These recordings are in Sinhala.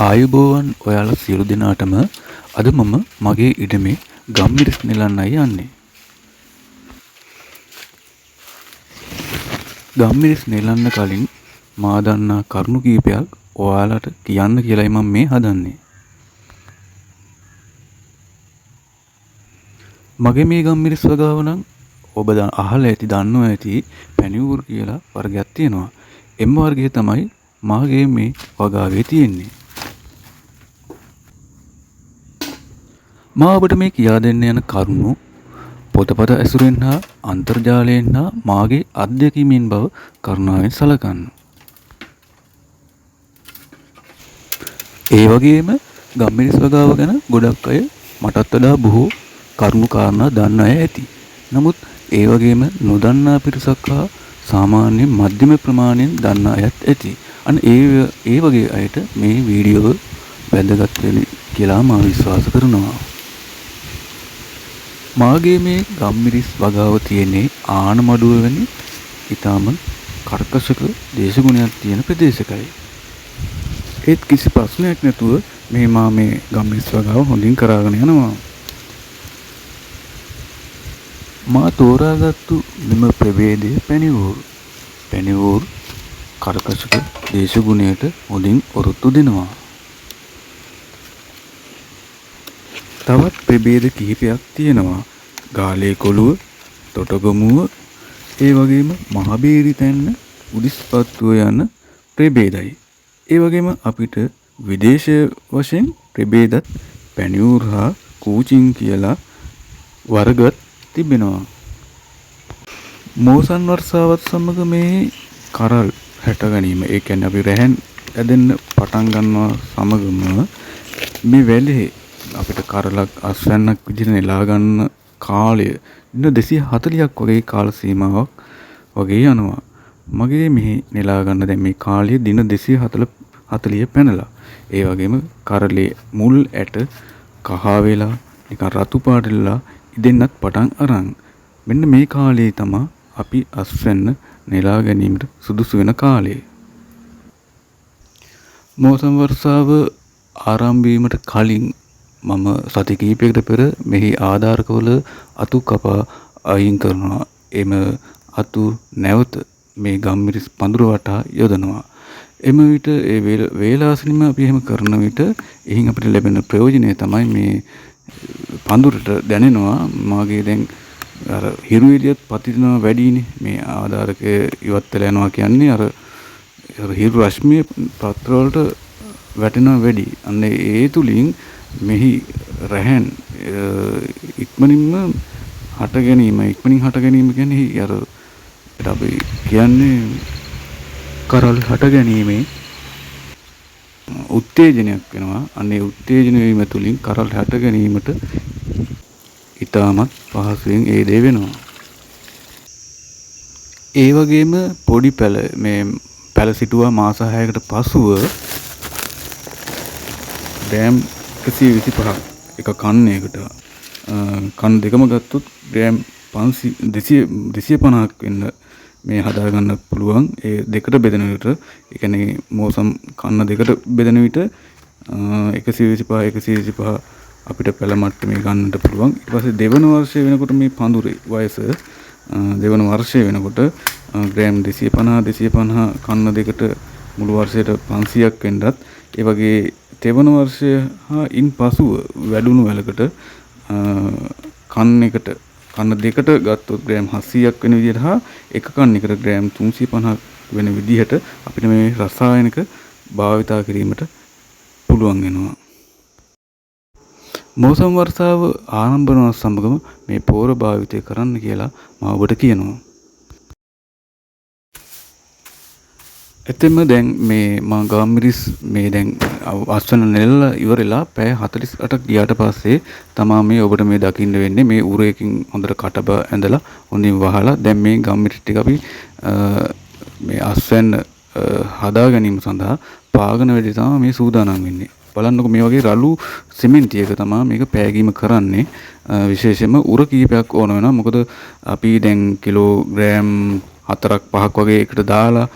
ආයුබෝවන් ඔයාලා සියලු දෙනාටම අද මම මගේ ඉඩමේ ගම්මිරිස් නෙලන්නයි යන්නේ. ගම්මිරිස් නෙලන්න කලින් මා දන්නා කරුණු කීපයක් ඔයාලට කියන්න කියලායි මම මේ හදන්නේ. මගේ මේ ගම්මිරිස් වගාව නම් ඔබ අහලා ඇති දන්නවා ඇති පැණිවූර් කියලා වර්ගයක් තියෙනවා. එම් වර්ගය තමයි මාගේ මේ වගාවේ තියෙන්නේ. මා ඔබට මේ කියා දෙන්න යන කරුණු පොතපත ඇසුරෙන් හා අන්තර්ජාලයෙන් හා මාගේ අත්දැකීමෙන් බව කරුණාවෙන් සලකන්න. ඒ වගේම ගම්මිරිස් වගාව ගැන ගොඩක් අය මටත් වඩා බොහෝ කරුණු කාරණා දන්න අය ඇති. නමුත් ඒ වගේම නොදන්නා පිරිසක් හා සාමාන්‍ය මධ්‍යම ප්‍රමාණයෙන් දන්න අයත් ඇති. අන්න ඒ වගේ අයට මේ වීඩියෝ වැදගත් වෙයි කියලා මා විශ්වාස කරනවා. මාගේ මේ ගම්මිරිස් වගාව තියෙන්නේ ආනමඩුව වැනි ඊටම කර්කශක දේශගුණයක් තියෙන ප්‍රදේශයකයි. ඒත් කිසි ප්‍රශ්නයක් නැතුව මේ ගම්මිරිස් වගාව හොඳින් කරගෙන යනවා. මා තෝරාගත්තු මෙම ප්‍රභේදයේ පැණිවූර්. පැණිවූර් කර්කශක දේශගුණයට හොඳින් ඔරොත්තු දෙනවා. තවත් ප්‍රභේද කිහිපයක් තියෙනවා. ගාලේ කොළුව, තොටගමුව, ඒ වගේම මහබේරි තැන්න, උදිස්පත්තුව යන ප්‍රභේදයි. ඒ වගේම අපිට විදේශ වශයෙන් ප්‍රභේදත් පැණිවූර් හා කූචින් කියලා වර්ගත් තිබෙනවා. මෝසන් වර්ෂාවත් සමග මේ කරල් හැට ගැනීම, ඒ කියන්නේ අපි රැහෙන් ඇදෙන්න පටන් ගන්නවා සමගම මේ වැලේ අපිට කරලක් අස්වැන්නක් විදිහට නෙලා ගන්න කාලය දින 240ක් වගේ කාල සීමාවක් වගේ යනවා. මගේ මෙහි නෙලා ගන්න දැන් මේ කාලය දින 240 පැනලා. ඒ වගේම කරලේ මුල් ඇට කහ වෙලා නිකන් රතු පාට වෙලා ඉදෙන්නත් පටන් අරන්. මෙන්න මේ කාලේ තමයි අපි අස්වැන්න නෙලා ගැනීමට සුදුසු වෙන කාලය. මෝසම් වර්ෂාව ආරම්භ වීමට කලින් මම සති කිහිපයකට පෙර මෙහි ආධාරකවල අතු කපා අයින් කරනවා. එම අතු නැවත මේ ගම්මිරිස් පඳුර වටා යොදනවා. එම විට ඒ වේලාසනින්ම අපි එහෙම කරන විට එහින් අපිට ලැබෙන ප්‍රයෝජනය තමයි මේ පඳුරට දැනෙනවා මාගේ දැන් අර හිරු එළියත් පතිනවා වැඩිනේ. මේ ආධාරකය ඉවත් වෙලා යනවා කියන්නේ අර හිරු රශ්මිය පත්‍ර වලට වැටෙනවා වැඩි. අන්න ඒ තුලින් මෙහි රැහන් ඉක්මනින්ම හට ගැනීම කියන්නේ අර අපි කියන්නේ කරල් හට ගැනීමේ උත්තේජනයක් වෙනවා. අන්නේ උත්තේජන වීම තුලින් කරල් හට ගැනීමට ඉතාමත් පහසුවෙන් ඒ දේ වෙනවා. ඒ වගේම පොඩි පැල සිටුවා මාස 6කට පසුව ග්‍රෑම් 125ක් එක කන්නයකට කන් දෙකම ගත්තොත් ග්‍රෑම් 250ක් වෙන්න මේ හදා ගන්න පුළුවන්. ඒ දෙකට බෙදෙන විට ඒ කියන්නේ මෝසම් කන්න දෙකට බෙදෙන විට 125 අපිට පැල මට්ටමේ ගන්නට පුළුවන්. ඊට පස්සේ දෙවන වර්ෂය වෙනකොට මේ පඳුරේ වයස දෙවන වර්ෂය වෙනකොට ග්‍රෑම් 250 කන්න දෙකට මුළු වර්ෂයට 500ක් වෙන්නත්, ඒ වගේ තෙවන වර්ෂය හා ඉන් පසුව වැඩුණු වැලකට කන්න දෙකට ගත්තොත් ග්‍රෑම් 700ක් වෙන විදිහට හා එක කන්නයකට ග්‍රෑම් 350ක් වෙන විදිහට අපිට මේ රසායනික භාවිතා කිරීමට පුළුවන් වෙනවා. මෝසම් වර්ෂාව ආරම්භ වන සමගම මේ පෝර භාවිතය කරන්න කියලා මම ඔබට කියනවා. එතෙම දැන් මේ මම ගම්මිරිස් මේ දැන් අස්වැන්න නෙලලා ඉවරලා පැය 48ක් ගියාට පස්සේ තමා මේ ඔබට මේ දකින්න වෙන්නේ මේ උරේකින් හොඳට කටබ ඇඳලා හොඳින් වහලා දැන් මේ ගම්මිරිස් ටික අපි මේ අස්වැන්න හදා ගැනීම සඳහා පාගන වෙලේ තමයි මේ සූදානම් වෙන්නේ. බලන්නකො මේ වගේ රළු සිමෙන්තියක තමයි මේක පෑගීම කරන්නේ. විශේෂයෙන්ම උර කීපයක් ඕන වෙනවා. මොකද අපි දැන් කිලෝග්‍රෑම් 4ක් 5ක් වගේ එකට දාලා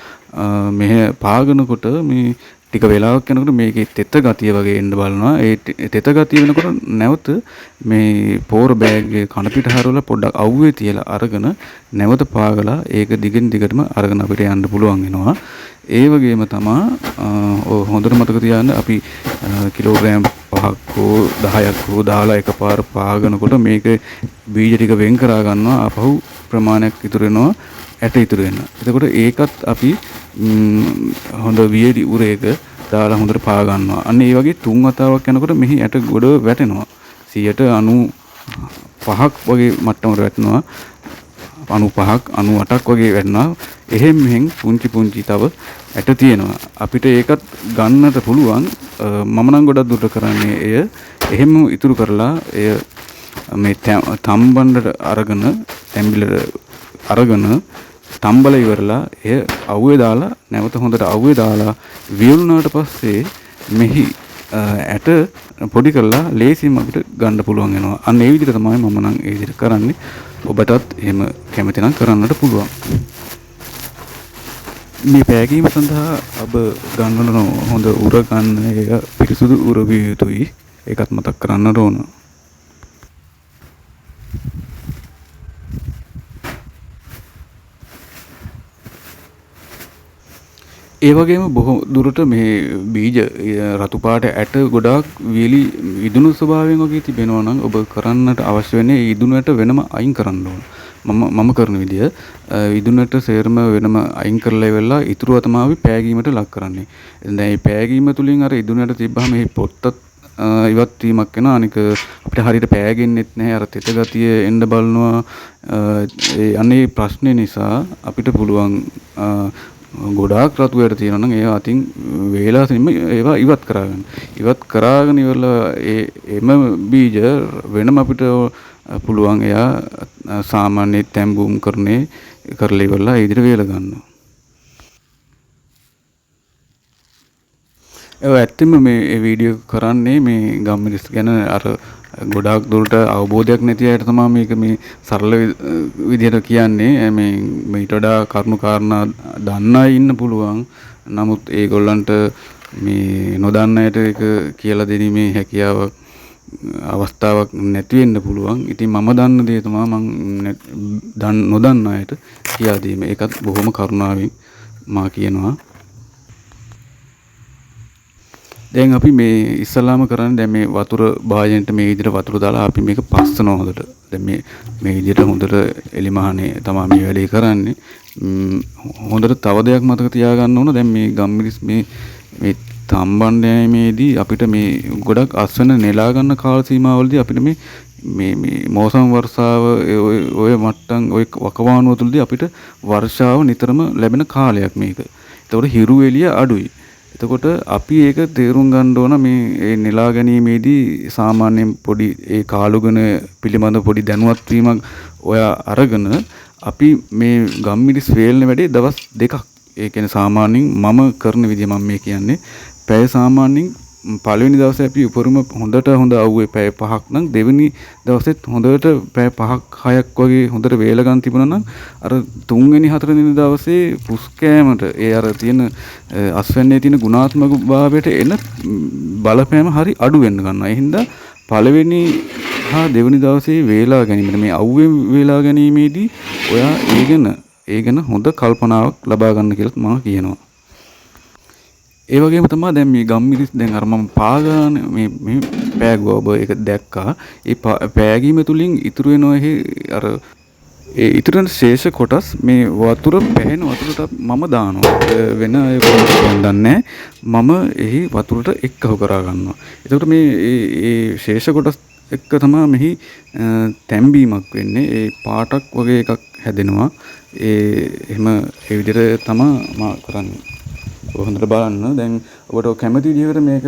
මෙහෙ පාගනකොට මේ ටික වෙලාවක් යනකොට මේකේ තෙත ගතිය වගේ එන්න බලනවා. ඒ තෙත ගතිය වෙනකොට නැවත මේ පෝර බෑග් එකේ කන පිට හරවලා පොඩ්ඩක් අවුවේ තියලා අරගෙන නැවත පාගලා ඒක දිගින් දිගටම අරගෙන අපිට යන්න පුළුවන් වෙනවා. ඒ වගේම තමයි හොඳට මතක තියාගන්න අපි කිලෝග්‍රෑම් 5ක් හෝ 10ක් හෝ දාලා එකපාර පාගනකොට මේක බීජ ටික වෙන් කරා ගන්නවා. අපහු ප්‍රමාණයක් ඉතුරු වෙනවා ඇට ඉතුරු වෙන. එතකොට ඒකත් අපි හොඳ වියලි උරේක දාලා හොඳට පා ගන්නවා. අන්න ඒ වගේ 3 වතාවක් යනකොට මෙහි ඇට ගොඩ වැටෙනවා. 95ක් වගේ මට්ටමකට වැටෙනවා. 95ක් 98ක් වගේ වැටෙනවා. එහෙම මෙහෙන් පුංචි තව ඇට තියෙනවා. අපිට ඒකත් ගන්නට පුළුවන්. මම නම් ගොඩක් දුරට කරන්නේ එය එහෙම ඉතුරු කරලා එය මේ තම්බන්නට අරගෙන තැඹිලට අරගෙන තම්බල ඉවරලා එය අවුවේ දාලා නැවත හොඳට අවුවේ දාලා වියුණාට පස්සේ මෙහි ඇට පොඩි කරලා ලේසියෙන් අපිට ගන්න පුළුවන් වෙනවා. අන්න ඒ විදිහට තමයි මම නම් ඒ විදිහට කරන්නේ. ඔබටත් එහෙම කැමති නම් කරන්නට පුළුවන්. මේ පෑගීම සඳහා ඔබ ගන්නවන හොඳ උර ගන්න එක පිරිසුදු උර විය යුතුයි. ඒකත් මතක් කරන්නට ඕන. ඒ වගේම බොහෝ දුරට මේ බීජ රතු පාට ඇට ගොඩාක් වියලි ඉදුණු ස්වභාවයෙන් වගේ තිබෙනවා නම් ඔබ කරන්නට අවශ්‍ය වෙන්නේ ඉදුණු ඇට වෙනම අයින් කරන්න ඕන. මම කරන විදිය ඉදුණු ඇට සේරම වෙනම අයින් කරලා ඉවරලා ඉතුරුව තමයි අපි පෑගීමට ලක් කරන්නේ. දැන් මේ පෑගීම තුලින් අර ඉදුණු ඇට තිබ්බහම මේ පොත්තත් ඉවත් වීමක් වෙනවා. අනික අපිට හරියට පෑගෙන්නෙත් නැහැ. අර තෙත ගතිය එන්න බලනවා. අනේ ප්‍රශ්නේ නිසා අපිට පුළුවන් ගොඩාක් රතු වැට තියෙනවා නම් ඒවා අතින් වේලා ඒවා ඉවත් කරගන්න. ඉවත් කරාගෙන ඉවරලා එම බීජ වෙනම අපිට පුළුවන් එයා සාමාන්‍ය තැම්බුම් කරලා ඉවරලා ඒ විදිහට වේල ගන්නවා. ඇත්තම මේ වීඩියෝ කරන්නේ මේ ගම්මිරිස් ගැන අර ගොඩාක් දුරට අවබෝධයක් නැති අයට තමයි මේක මේ සරල විදිහට කියන්නේ. මේ ඊට වඩා කරුණු කාරණා දන්න අය ඉන්න පුළුවන්. නමුත් ඒගොල්ලන්ට මේ නොදන්න අයට ඒක කියලා දෙීමේ හැකියාවක් අවස්ථාවක් නැති වෙන්න පුළුවන්. ඉතින් මම දන්න දේ තමයි මම නොදන්න අයට කියලා දීම. ඒකත් බොහොම කරුණාවෙන් මා කියනවා. දැන් අපි මේ ඉස්සලාම කරන්නේ දැන් මේ වතුර භාජනයට මේ විදිහට වතුර දාලා අපි මේක පස්සනවා හොඳට. දැන් මේ විදිහට හොඳට එලිමහනේ තමයි මේ වැඩේ කරන්නේ. හොඳට තව දෙයක් මතක තියාගන්න ඕන. දැන් මේ ගම්මිරිස් මේ තම්බන්නෑමේදී අපිට මේ ගොඩක් අස්වැන්න නෙලා ගන්න කාල සීමාවලදී අපිට මේ මෝසම් වර්ෂාව ඔය මට්ටම් ඔය වකවානුව තුලදී අපිට වර්ෂාව නිතරම ලැබෙන කාලයක් මේක. ඒතකොට හිරු එළිය අඩුයි. එතකොට අපි ඒක තේරුම් ගන්න ඕන මේ නෙලා ගැනීමේදී සාමාන්‍යයෙන් පොඩි ඒ කාලුගුණ පිළිබඳ පොඩි දැනුවත් වීමක් ඔයා අරගෙන අපි මේ ගම්මිරිස් වේලන වැඩේ දවස් 2ක් ඒ කියන්නේ සාමාන්‍යයෙන් මම කරන විදිය මම මේ කියන්නේ පැය සාමාන්‍යයෙන් පළවෙනි දවසේ අපි උපරිම හොඳ අවුවේ පැය 5ක් නම් දෙවෙනි දවසෙත් හොඳට පැය 5ක් 6ක් වගේ හොඳට වේල ගන්න තිබුණා නම් අර තුන්වෙනි හතරවෙනි දවසේ පුස්කෑමට ඒ අර තියෙන අස්වැන්නේ තියෙන ගුණාත්මක භාවයට එන බලපෑම හරි අඩු වෙන්න ගන්නවා. ඒ හින්දා පළවෙනි හා දෙවෙනි දවසේ වේලා ගැනීමට මේ අවුවේ වේලා ගැනීමේදී ඔයා ඒ ගැන හොඳ කල්පනාවක් ලබා ගන්න කියලා මම කියනවා. ඒ වගේම තමයි දැන් මේ ගම්මිරිස් දැන් අර මම පාගාන මේ පෑගුවා ඔබ ඒක දැක්කා. ඒ පෑගීම තුලින් ඉතුරු වෙන අර ඒ ඉතුරු වෙන ශේෂ කොටස් මේ වතුර පැහෙන වතුරට මම දානවා. වෙන අය කොහොමද දන්නේ මම එහි වතුරට එක්කව කරා ගන්නවා. එතකොට මේ ඒ ශේෂ කොටස් එක්ක තමයි මෙහි තැම්බීමක් වෙන්නේ. ඒ පාටක් වගේ එකක් හැදෙනවා. එහෙම ඒ විදිහට තමයි මම කරන්නේ. හොඳට බලන්න. දැන් ඔබට කැමති විදිහට මේක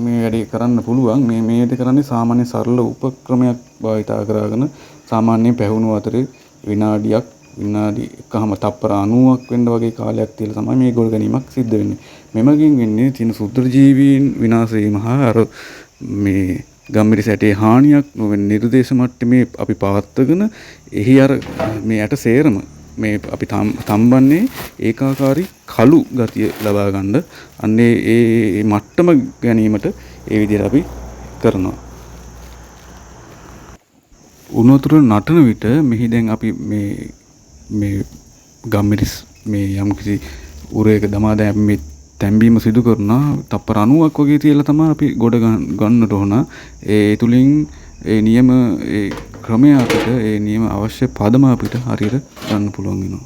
මේ වැඩේ කරන්න පුළුවන්. මේ වැඩේ කරන්නේ සාමාන්‍ය සරල උපක්‍රමයක් භාවිතා කරගෙන සාමාන්‍යයෙන් පැහුණු අතරේ විනාඩි එකම තප්පර 90ක් වෙන්න වගේ කාලයක් තියලා තමයි මේ ගොඩ ගැනීමක් සිද්ධ වෙන්නේ. මෙමගින් වෙන්නේ තියෙන සුද්ධ ජීවීන් විනාශ වීම හා අර මේ ගම්මිරිස් ඇටේ හානියක් නොවෙන නිර්දේශ මට්ටමේ අපි පවත්වගෙන එහි අර මේ ඇට සේරම මේ අපි තම්බන්නේ ඒකාකාරී කළු ගතිය ලබා ගන්න අන්නේ ඒ මට්ටම ගැනීමට ඒ විදිහට අපි කරනවා. උණු වතුර නටන විට මෙහි දැන් අපි මේ ගම්මිරිස් මේ යම්කිසි උරයක දමා දැන් මේ තැම්බීම සිදු කරනවා තප්පර 90ක් වගේ තියලා තමයි අපි ගොඩ ගන්නට ඕන. ඒ තුලින් ඒ නියම ඒ ක්‍රමය අපිට ඒ නියම අවශ්‍ය පදම අපිට හරියට ගන්න පුළුවන් වෙනවා.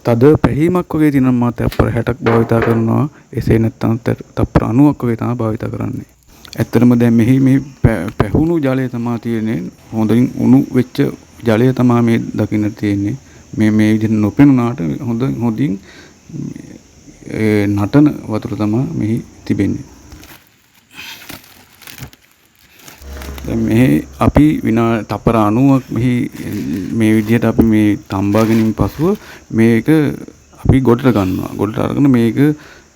තද පැහිමක් වගේ තියෙනවා මම තප්පර 60ක් භාවිතා කරනවා. එසේ නැත්නම් තප්පර 90ක් වගේ තමයි භාවිතා කරන්නේ. ඇත්තටම දැන් මෙහි මේ පැහුණු ජලය තමයි තියෙන්නේ. හොඳින් උණු වෙච්ච ජලය තමයි මේ දකින්න තියෙන්නේ. මේ විදිහට නොපෙනුනාට හොඳින් නටන වතුර තමයි මෙහි තිබෙන්නේ. දැන් මෙහි අපි තප්පර 90ක් මෙහි මේ විදිහට අපි මේ තම්බා ගැනීම පසුව මේක අපි ගොඩට ගන්නවා. ගොඩට අරගෙන මේක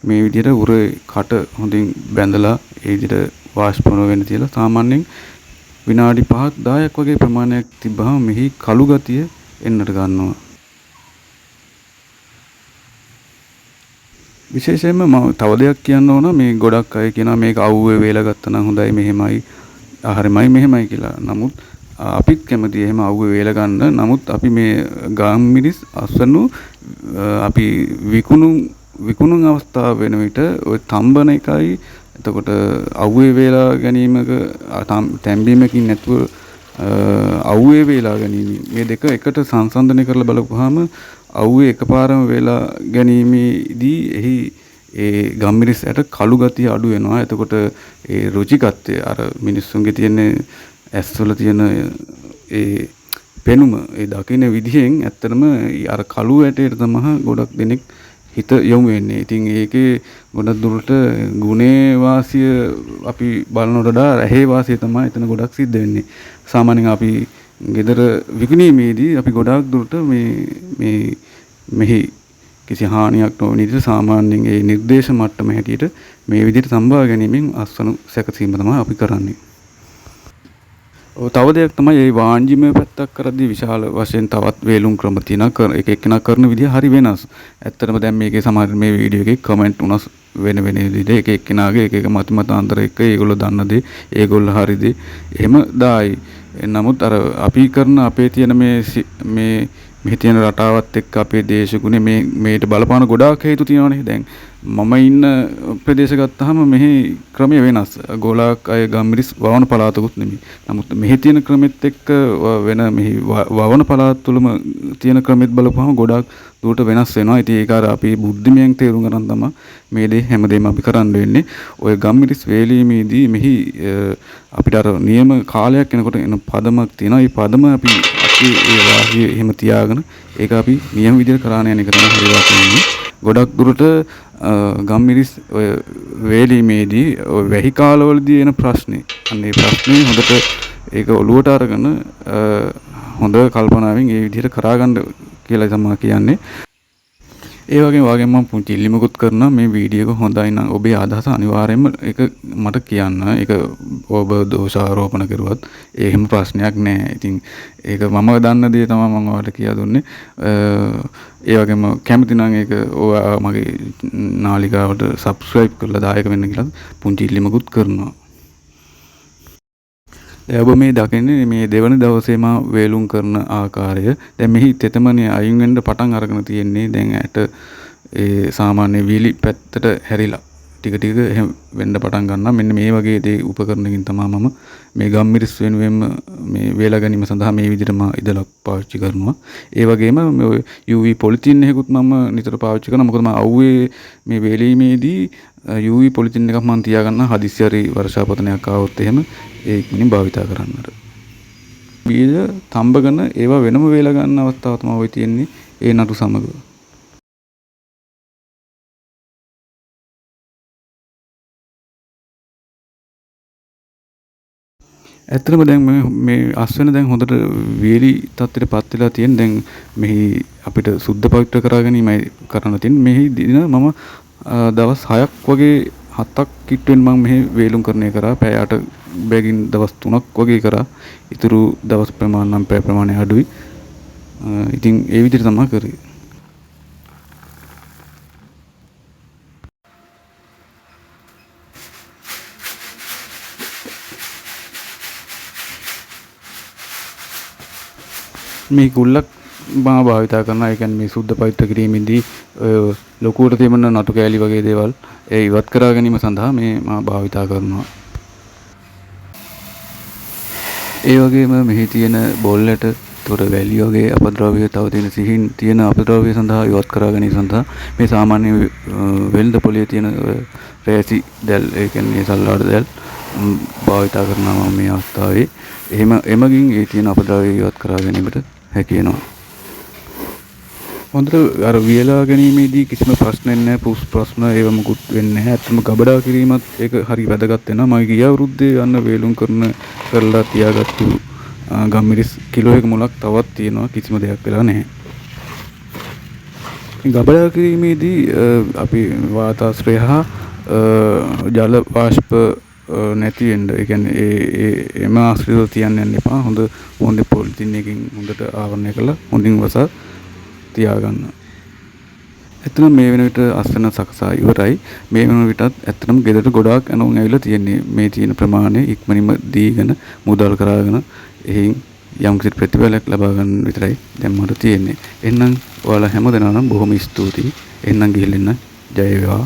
මේ විදිහට උරේ කට හොඳින් බැඳලා ඒ විදිහට වාෂ්පන වෙන්න තියලා සාමාන්‍යයෙන් විනාඩි 5ක් 10ක් වගේ ප්‍රමාණයක් තිබ්බහම මෙහි කළු ගතිය එන්නට ගන්නවා. විශේෂයෙන්ම මම තව දෙයක් කියන්න ඕන මේ ගොඩක් අය කියනවා මේක අවුවේ වේලා ගත්තා නම් හොඳයි මෙහෙමයි ආහාරමයි මෙහෙමයි කියලා. නමුත් අපිත් කැමති එහෙම අවුවේ වේලා ගන්න. නමුත් අපි මේ ගම්මිරිස් අස්වනු අපි විකුණුම් අවස්ථාව වෙන විට ওই තම්බන එකයි එතකොට අවුවේ වේලා ගැනීමක තැම්බීමකින් නැතුව අවුවේ වේලා ගැනීම මේ දෙක එකට සංසන්දනය කරලා බලපුවාම අවුවේ එකපාරම වේලා ගැනීමේදී එහි ඒ ගම්මිරිස් ඇට කළු ගතිය අඩු වෙනවා. එතකොට ඒ රුචිකත්වය අර මිනිස්සුන්ගේ තියෙන ඇස්වල තියෙන ඒ පෙනුම ඒ දකින්න විදිහෙන් ඇත්තටම අර කළු ඇටයට තමයි ගොඩක් දෙනෙක් හිත යොමු වෙන්නේ. ඉතින් ඒකේ ගොඩක් දුරට ගුණේ වාසිය අපි බලනකොට වඩා රැහේ වාසිය තමයි එතන ගොඩක් සිද්ධ වෙන්නේ. සාමාන්‍යයෙන් අපි ගෙදර විකුණීමේදී අපි ගොඩාක් දුරට මෙහි කිසි හානියක් නොවන විදිහට සාමාන්‍යයෙන් ඒ නිර්දේශ මට්ටම හැටියට මේ විදිහට සම්භාව ගැනීමෙන් අස්වනු සැකසීම තමයි අපි කරන්නේ. තව දෙයක් තමයි මේ වාංජිමය පැත්තක් කරද්දී විශාල වශයෙන් තවත් වේලුම් ක්‍රම තියෙනවා. එක එක්කෙනා කරන විදිහ හරි වෙනස්. ඇත්තටම දැන් මේකේ සමහර මේ වීඩියෝ එකේ කමෙන්ට් උනස් වෙන විදිහට එක එක්කෙනාගේ එක මතමතාන්තර එක්ක ඒගොල්ලෝ දන්න දේ ඒගොල්ලෝ හරි දේ එහෙම දායි. නමුත් අර අපි කරන අපේ තියෙන මේ තියෙන රටාවත් එක්ක අපේ දේශගුණේ මේට බලපාන ගොඩාක් හේතු තියෙනවානේ. දැන් මම ඉන්න ප්‍රදේශ ගත්තාම මෙහි ක්‍රමය වෙනස්. ගෝලාක් අය ගම්මිරිස් වවන පළාතකුත් නෙමෙයි. නමුත් මෙහි තියෙන ක්‍රමෙත් එක්ක වෙන මෙහි වවන පළාත් තුලම තියෙන ක්‍රමෙත් බලපුවම ගොඩාක් දුරට වෙනස් වෙනවා. ඉතින් ඒක අර අපි බුද්ධිමයෙන් තේරුම් ගන්න තමයි මේ දේ හැමදේම අපි කරන්න වෙන්නේ. ඔය ගම්මිරිස් වේලීමේදී මෙහි අපිට අර නියම කාලයක් එනකොට එන පදමක් තියෙනවා. මේ පදම අපි ඒ වාසිය එහෙම තියාගෙන ඒක අපි නියම විදිහට කරාන යන එක තමයි හරි වාසිය. ගොඩක් දුරට ගම්මිරිස් ඔය වේලීමේදී ඔය වැහි කාලවලදී එන ප්‍රශ්නේ. අන්නේ ප්‍රශ්නේ හොඳට ඒක ඔලුවට අරගෙන හොඳ කල්පනාවෙන් ඒ විදිහට කරාගන්න කියලා තමයි කියන්නේ. ඒ වගේම මම පුංචි ඉල්ලීමකුත් කරනවා මේ වීඩියෝ එක හොඳයි නම් ඔබේ අදහස අනිවාර්යයෙන්ම ඒක මට කියන්න. ඒක ඔබ දෝෂාරෝපණ කරුවත් එහෙම ප්‍රශ්නයක් නැහැ. ඉතින් ඒක මම දන්න දේ තමයි මම ඔයාලට කියලා දුන්නේ. ඒ වගේම කැමති නම් ඒක ඔයා මගේ නාලිකාවට subscribe කරලා දායක වෙන්න කියලා පුංචි ඉල්ලීමකුත් කරනවා. ඔබ මේ දකින්නේ මේ දෙවන දවසේම වේලුම් කරන ආකාරය. දැන් මෙහි තෙතමනේ අයින් වෙන්න පටන් අරගෙන තියෙන්නේ. දැන් ඇට ඒ සාමාන්‍ය වීලි පැත්තට හැරිලා ටික ටික එහෙම වෙන්න පටන් ගන්නවා. මෙන්න මේ වගේ දේ උපකරණකින් තමයි මම මේ ගම්මිරිස් වෙනුවෙන්ම මේ වේලා ගැනීම සඳහා මේ විදිහටම ඉදලක් පාවිච්චි කරනවා. ඒ වගේම මේ UV පොලිතින් එකකුත් මම නිතර පාවිච්චි කරනවා. මොකද මම අවුවේ මේ වේලීමේදී UV පොලිතින් එකක් මම තියාගන්න හදිස්සි හරි වර්ෂාපතනයක් ආවොත් එහෙම ඒකකින් භාවිතා කරන්නට. බීජ තඹගෙන ඒවා වෙනම වේලා ගන්න අවස්ථාව තමයි ඔය තියෙන්නේ ඒ නටු සමග. ඇත්තටම දැන් මේ අස්වැන්න දැන් හොඳට වේලි තත්ත්වයටපත් වෙලා තියෙන. දැන් මෙහි අපිට සුද්ධ පවිත්‍ර කරා ගැනීමයි කරන්න තියෙන්නේ. මෙහි දින මම දවස් 6ක් වගේ 7ක් කිට්ටුවෙන් මම මෙහි වේලුම් කරණය කරා. පැය 8 බැගින් දවස් 3ක් වගේ කරා. ඊතුරු දවස් ප්‍රමාණ නම් පැය ප්‍රමාණය අඩුයි. ඉතින් ඒ විදිහට තමයි කරේ. මේ කුල්ලක් මම භාවිතා කරනවා. ඒ කියන්නේ මේ සුද්ධ පවිත්‍ර කිරීමේදී ලොකුවට තියමන නතු කෑලි වගේ දේවල් ඒ ඉවත් කරා ගැනීම සඳහා මේ මම භාවිතා කරනවා. ඒ වගේම මෙහි තියෙන බොල්ලට තොර වැලි වගේ අපද්‍රව්‍ය තව තියෙන සිහින් තියෙන අපද්‍රව්‍ය සඳහා ඉවත් කරා ගැනීම සඳහා මේ සාමාන්‍ය වෙළඳ පොලේ තියෙන රෑසි දැල් ඒ කියන්නේ සල්ලාඩ දැල් භාවිතා කරනවා මේ අවස්ථාවේ. එමගින් ඒ තියෙන අපද්‍රව්‍ය ඉවත් කරා ගැනීමට හැකි වෙනවා. හොඳට අර වියලා ගැනීමේදී කිසිම ප්‍රශ්නයක් නැහැ. පුස් ප්‍රශ්න ඒව මුකුත් වෙන්නේ නැහැ. ඇත්තම ගබඩා කිරීමත් ඒක හරි වැදගත් වෙනවා. මම ගිය අවුරුද්දේ යන්න වේලුම් කරලා තියාගත්තු ගම්මිරිස් කිලෝ 1 මුලක් තවත් තියෙනවා. කිසිම දෙයක් වෙලා නැහැ. ගබඩා කිරීමේදී අපි වාතාශ්‍රය හා ජල වාෂ්ප නැති වෙන්න ඒ කියන්නේ එම ආශ්‍රිතව තියන්න යන්න එපා. හොඳ පොලිතින් එකකින් හොඳට ආවරණය කරලා හොඳින් වසා තියාගන්න. ඇත්තටම මේ වෙන විට අස්වැන්න සකසා ඉවරයි. මේ වෙන විටත් ඇත්තටම ගෙදරට ගොඩාක් ඇණවුම් ඇවිල්ලා තියෙන්නේ. මේ තියෙන ප්‍රමාණය ඉක්මනින්ම දීගෙන මුදල් කරාගෙන එහින් යම්කිසි ප්‍රතිඵලයක් ලබා ගන්න විතරයි දැන් මට තියෙන්නේ. එහෙනම් ඔයාලා හැමදෙනාටම බොහොම ස්තුතියි. එහෙනම් ගිහින් ජය වේවා.